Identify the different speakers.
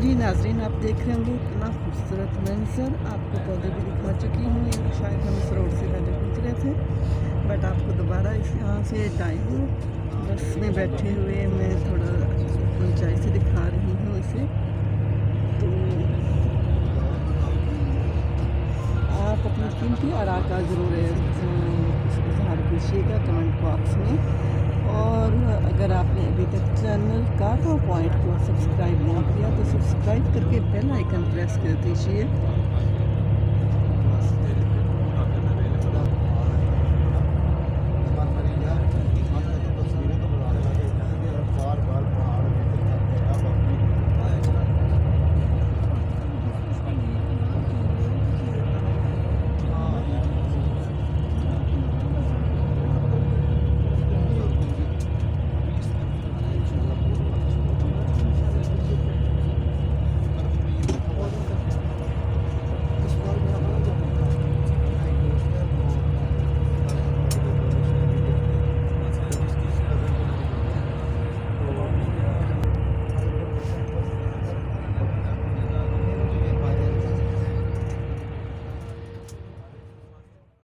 Speaker 1: जी नाज़रीन, आप देख रहे होंगे इतना खूबसूरत मंजर। आपको पौधे भी दिखा चुकी हूँ, या शायद हम इस रोड से पहले गुजरे थे, बट आपको दोबारा इस यहाँ से डाइव बस में बैठे हुए मैं थोड़ा ऊंचाई से दिखा रही हूँ इसे। तो आप अपनी कीमती आरा का ज़रूर इज़हार कीजिएगा कमेंट बॉक्स में। और अगर आपने अभी तक चैनल कारवा पॉइंट को सब्सक्राइब नहीं किया तो सब्सक्राइब करके बेल आइकन प्रेस कर दीजिए